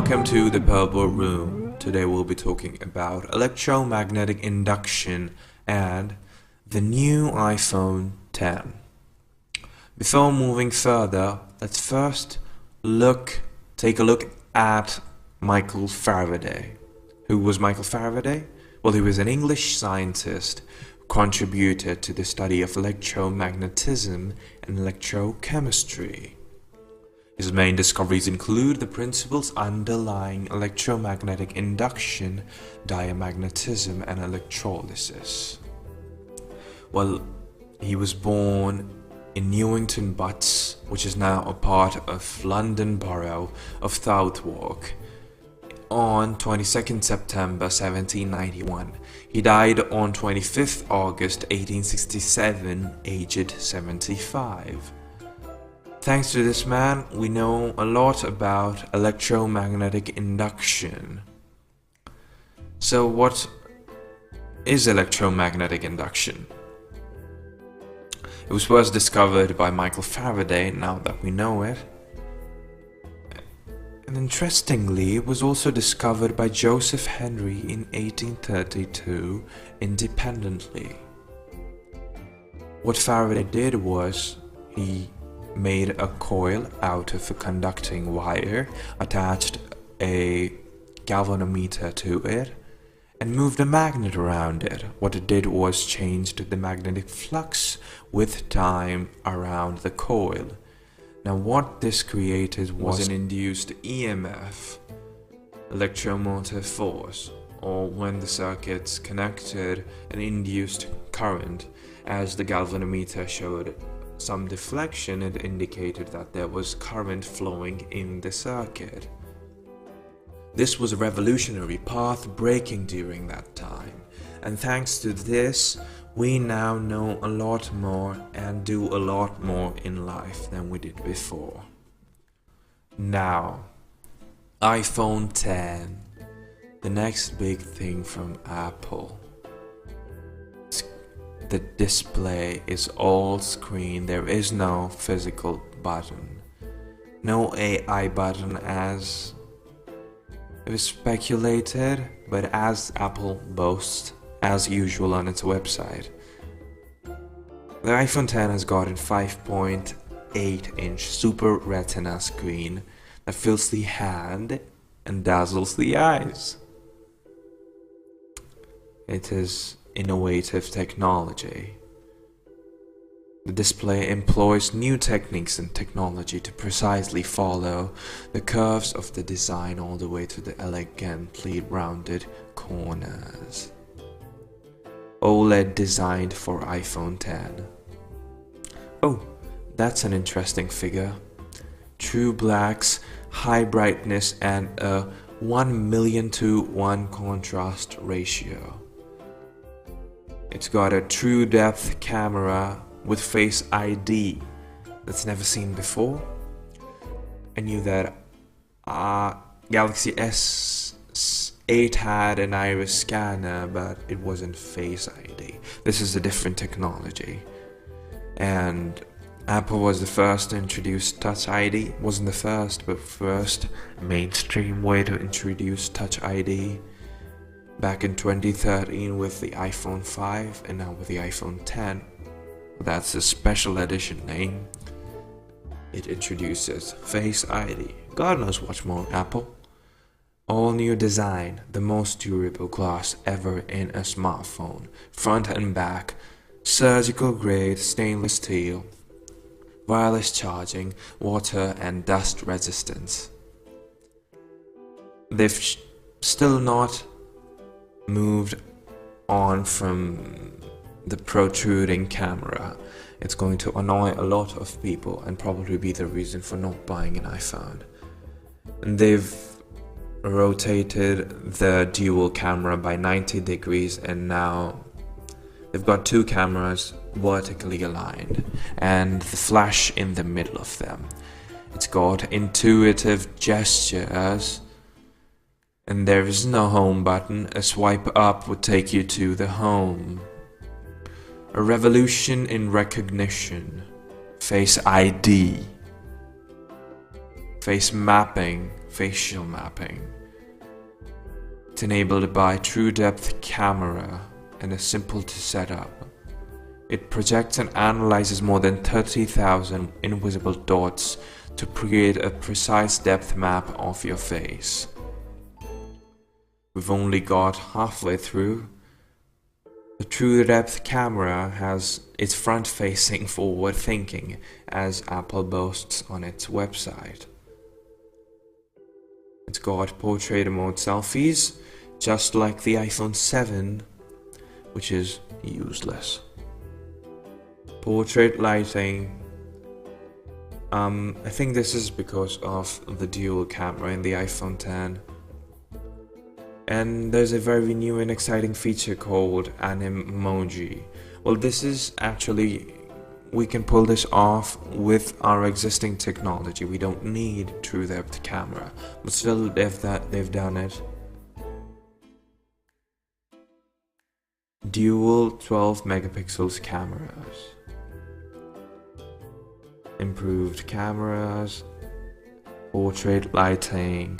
Welcome to the Purple Room. Today we'll be talking about electromagnetic induction and the new iPhone X. Before moving further, let's first take a look at Michael Faraday. Who was Michael Faraday? Well, he was an English scientist who contributed to the study of electromagnetism and electrochemistry. His main discoveries include the principles underlying electromagnetic induction, diamagnetism, and electrolysis. Well, he was born in Newington Butts, which is now a part of London Borough of Southwark, on 22nd September 1791. He died on 25th August 1867, aged 75. Thanks to this man, we know a lot about electromagnetic induction. So what is electromagnetic induction? It was first discovered by Michael Faraday, now that we know it. And interestingly, it was also discovered by Joseph Henry in 1832 independently. What Faraday did was he made a coil out of a conducting wire, attached a galvanometer to it, and moved a magnet around it. What it did was changed the magnetic flux with time around the coil. Now what this created was an induced EMF, electromotive force, or when the circuits connected, an induced current. As the galvanometer showed some deflection, it indicated that there was current flowing in the circuit. This was a revolutionary path breaking during that time, and thanks to this, we now know a lot more and do a lot more in life than we did before. Now, iPhone X, the next big thing from Apple. The display is all screen, there is no physical button. No AI button as it was speculated, but as Apple boasts, as usual on its website. The iPhone X has got a 5.8-inch Super Retina screen that fills the hand and dazzles the eyes. It is innovative technology. The display employs new techniques and technology to precisely follow the curves of the design all the way to the elegantly rounded corners. OLED designed for iPhone X. Oh, that's an interesting figure. True blacks, high brightness, and a 1,000,000:1 contrast ratio. It's got a true depth camera with Face ID that's never seen before. I knew that Galaxy S8 had an iris scanner, but it wasn't Face ID. This is a different technology. And Apple was the first to introduce Touch ID. Wasn't the first, but first mainstream way to introduce Touch ID. Back in 2013 with the iPhone 5 and now with the iPhone X. That's a special edition name. It introduces Face ID. God knows what's more, Apple. All new design, the most durable glass ever in a smartphone. Front and back, surgical grade stainless steel, wireless charging, water and dust resistance. They've still not moved on from the protruding camera. It's going to annoy a lot of people and probably be the reason for not buying an iPhone. And they've rotated the dual camera by 90 degrees and now they've got two cameras vertically aligned and the flash in the middle of them. It's got intuitive gestures. And there is no home button. A swipe up would take you to the home. A revolution in recognition. Face ID. Face mapping. facial mapping. It's enabled by true depth camera and is simple to set up. It projects and analyzes more than 30,000 invisible dots to create a precise depth map of your face. We've only got halfway through. The true depth camera has its front-facing forward thinking, as Apple boasts on its website. It's got portrait mode selfies, just like the iPhone 7, which is useless. Portrait lighting. I think this is because of the dual camera in the iPhone 10. And there's a very new and exciting feature called Animoji. Well, this is actually, we can pull this off with our existing technology. We don't need true depth camera, but still they've done it. Dual 12 megapixels cameras. Improved cameras, portrait lighting,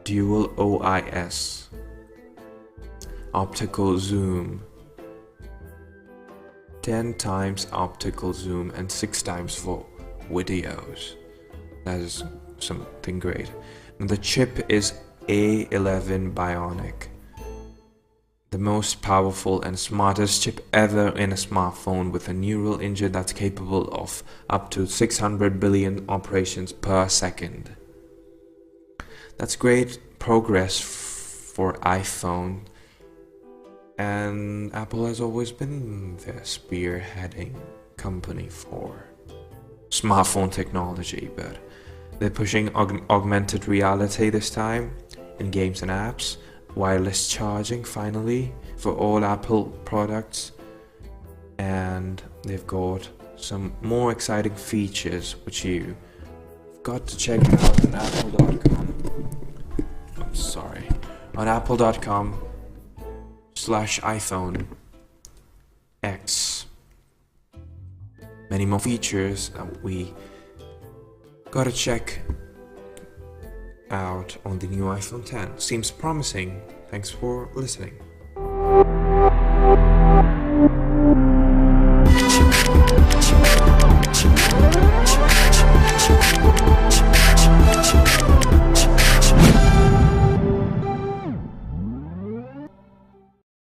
dual OIS, optical zoom, 10 times optical zoom and 6 times for videos. That is something great. And the chip is A11 Bionic, the most powerful and smartest chip ever in a smartphone, with a neural engine that's capable of up to 600 billion operations per second. That's great progress for iPhone, and Apple has always been the spearheading company for smartphone technology, but they're pushing augmented reality this time in games and apps, wireless charging finally for all Apple products, and they've got some more exciting features which you've got to check out on apple.com. I'm sorry, on apple.com/iPhone X. Many more features that we gotta check out on the new iPhone 10. Seems promising. Thanks for listening.